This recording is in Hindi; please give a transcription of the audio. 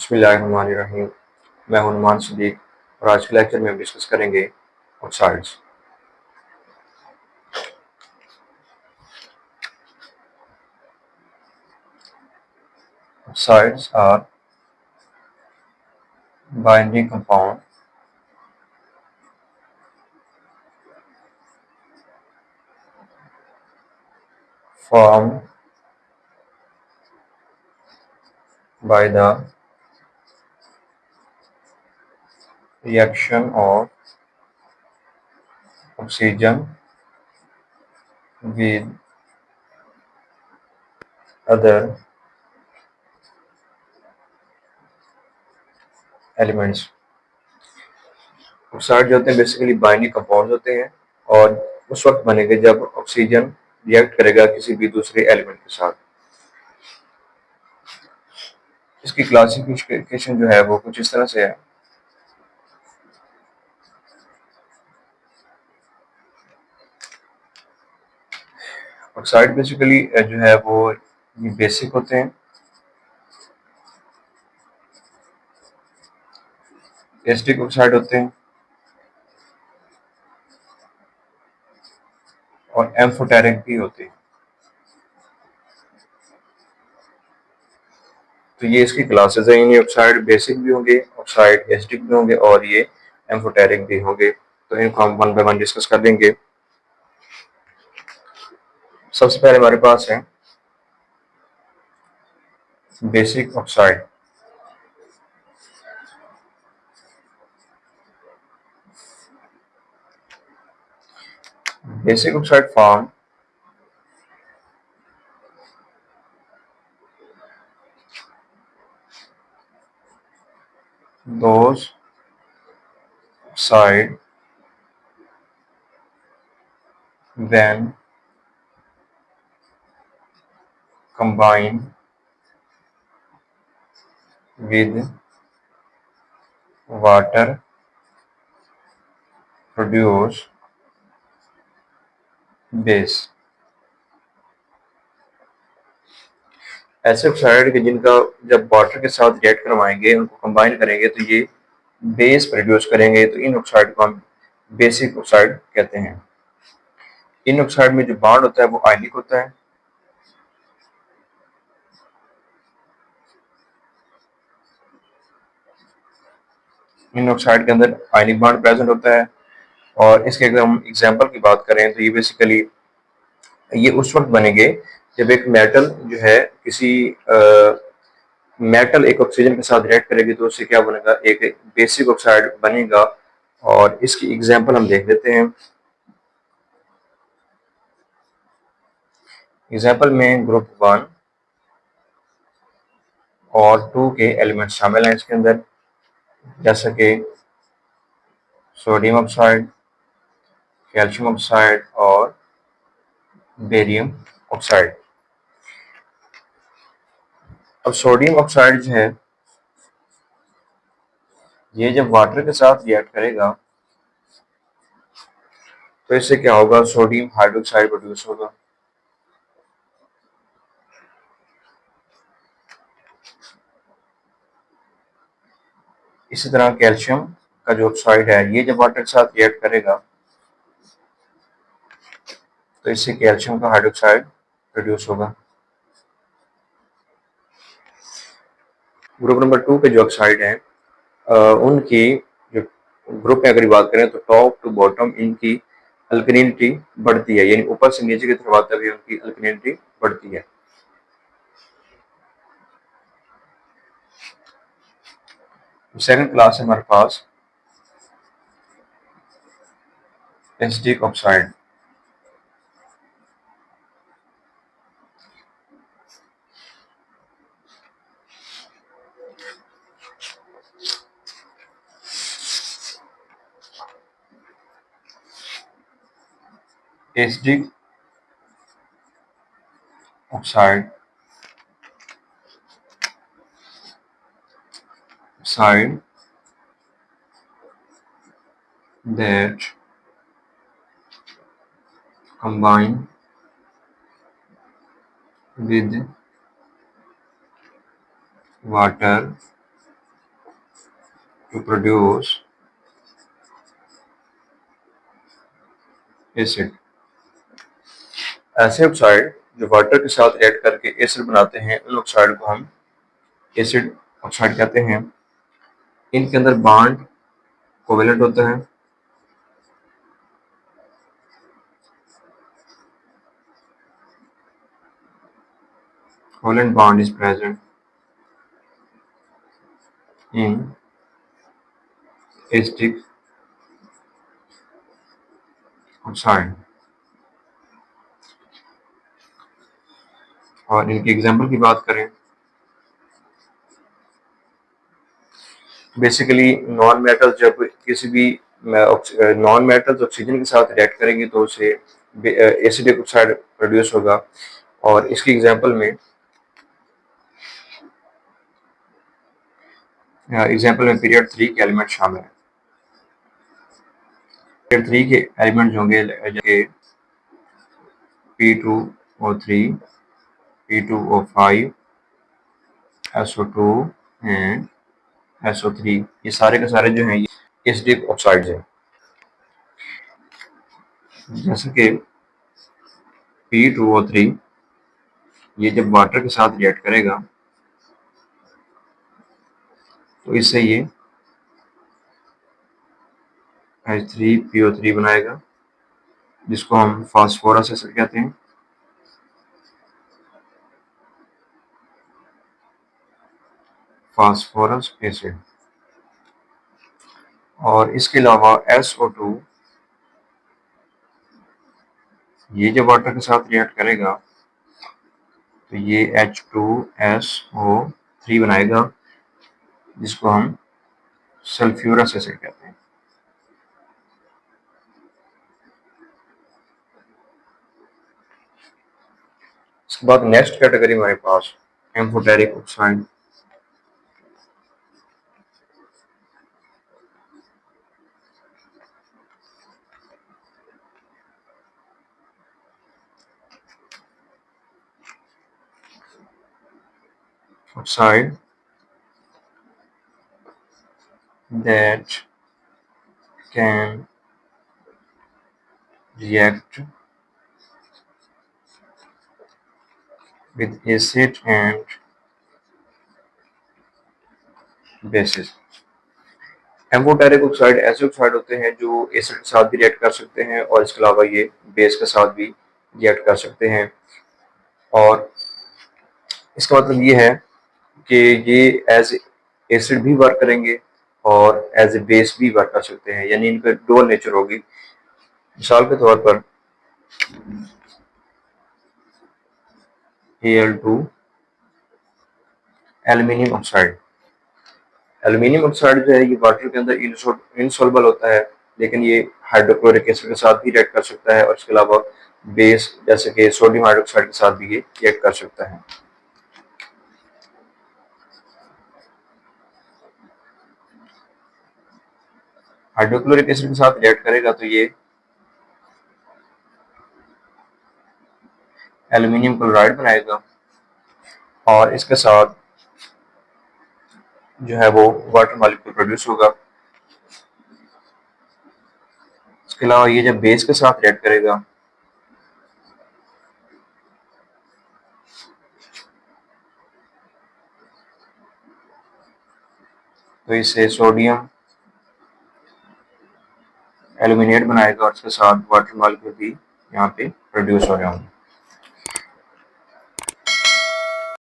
बिस्मिल्लाहिर्रहमानिर्रहीम। मैं हूं नुमान सिद्दीक और आज के लेक्चर में हम डिस्कस करेंगे oxides. Oxides are binding compound formed by the reaction of oxygen with other elements। Oxide जो होते हैं बेसिकली बाइंडिंग कंपाउंड होते हैं और उस वक्त बनेंगे जब ऑक्सीजन रिएक्ट करेगा किसी भी दूसरे एलिमेंट के साथ। इसकी क्लासिफिकेशन जो है वो कुछ इस तरह से है। ऑक्साइड बेसिकली जो है वो बेसिक होते हैं, एसिटिक ऑक्साइड होते हैं और एम्फोटेरिक भी होते हैं। तो ये इसकी क्लासेस हैं। ये ऑक्साइड बेसिक भी होंगे, ऑक्साइड एसिटिक भी होंगे और ये एम्फोटेरिक भी होंगे। तो इनको हम वन बाय वन डिस्कस कर देंगे। सबसे पहले हमारे पास है basic oxide. Basic oxide form those oxide when combined with water produce base। ऐसे ऑक्साइड के जिनका जब वाटर के साथ रिएक्ट करवाएंगे, उनको कंबाइन करेंगे तो ये बेस प्रोड्यूस करेंगे। तो इन ऑक्साइड को हम बेसिक ऑक्साइड कहते हैं। इन ऑक्साइड में जो बॉन्ड होता है वो आयनिक होता है। इन ऑक्साइड के अंदर आयनिक बॉन्ड प्रेजेंट होता है और इसके अगर हम एग्जांपल की बात करें तो ये बेसिकली ये उस वक्त बनेंगे जब एक मेटल जो है किसी मेटल एक ऑक्सीजन के साथ रिएक्ट करेगी तो उससे क्या बनेगा, एक बेसिक ऑक्साइड बनेगा। और इसकी एग्जांपल हम देख लेते हैं। एग्जांपल में ग्रुप 1 और 2 के एलिमेंट शामिल हैं इसके अंदर, जैसे कि सोडियम ऑक्साइड, कैल्शियम ऑक्साइड और बेरियम ऑक्साइड। अब सोडियम ऑक्साइड जो है ये जब वाटर के साथ रिएक्ट करेगा तो इससे क्या होगा, सोडियम हाइड्रोक्साइड प्रोड्यूस होगा। इसी तरह कैल्शियम का जो ऑक्साइड है ये जब वाटर के साथ रिएक्ट करेगा तो इससे कैल्शियम का हाइड्रोक्साइड प्रोड्यूस होगा। ग्रुप नंबर 2 के जो ऑक्साइड हैं उनकी जो ग्रुप में अगर बात करें तो टॉप टू बॉटम इनकी अल्कनिटी बढ़ती है, यानी ऊपर से नीचे की तरफ आते हुए उनकी अल्कनिटी बढ़ती है। सेकंड क्लास है हमारे पास acetic oxide. Acetic oxide oxide that combine with water to produce acid. ऐसे ऑक्साइड जो वाटर के साथ रिएक्ट करके एसिड बनाते हैं, उन ऑक्साइड को हम एसिड ऑक्साइड कहते हैं। इनके अंदर बॉन्ड कोवेलेंट होता है। Covalent bond is present in acidic oxide. और इनके एग्जाम्पल की बात करें, बेसिकली नॉन मेटल जब किसी भी नॉन मेटल ऑक्सीजन के साथ रिएक्ट करेंगे तो उसे एसिडिक ऑक्साइड प्रोड्यूस होगा। और इसकी एग्जाम्पल में पीरियड 3 के एलिमेंट शामिल हैं। पीरियड 3 के एलिमेंट होंगे जैसे P2O3, P2O5, SO2 and SO3। ये सारे के सारे जो हैं ये एसिडिक ऑक्साइड्स हैं। जैसे कि P2O3 ये जब वाटर के साथ रिएक्ट करेगा तो इससे ये H3PO3 बनाएगा, जिसको हम फास्फोरस एसिड कहते हैं। Phosphorus acid. और इसके अलावा SO2 ये जब वाटर के साथ रिएक्ट करेगा तो ये H2SO3 बनाएगा, जिसको हम सल्फ्यूरस एसिड कहते हैं। इसके बाद नेक्स्ट कैटेगरी हमारे पास amphoteric oxide. Oxide that can react with acid and bases। Amphoteric oxide ऐसे ऑक्साइड होते हैं जो एसिड के साथ भी रिएक्ट कर सकते हैं और इसके अलावा ये बेस के साथ भी रिएक्ट कर सकते हैं। और इसका मतलब ये है कि ये एज एसिड भी वर्क करेंगे और एज ए बेस भी वर्क कर सकते हैं, यानी इनका डुअल नेचर होगी। मिसाल के तौर पर Al2 aluminium oxide. Aluminium oxide जो है ये वाटर के अंदर इनसॉल्युबल होता है, लेकिन ये हाइड्रोक्लोरिक एसिड के साथ भी रिएक्ट कर सकता है और इसके अलावा बेस जैसे कि सोडियम हाइड्रोक्साइड के साथ भी ये रिएक्ट कर सकता है। हाइड्रोक्लोरिक एसिड के साथ रिएक्ट करेगा तो ये एल्यूमिनियम क्लोराइड बनाएगा और इसके साथ जो है वो वाटर मॉलिक्यूल प्रोड्यूस होगा। इसके अलावा ये जब बेस के साथ रिएक्ट करेगा तो इससे सोडियम एल्यूमिनेट बनाएगा और इसके साथ वाटर मॉलिक्यूल भी यहाँ पे प्रोड्यूस हो रहे होंगे।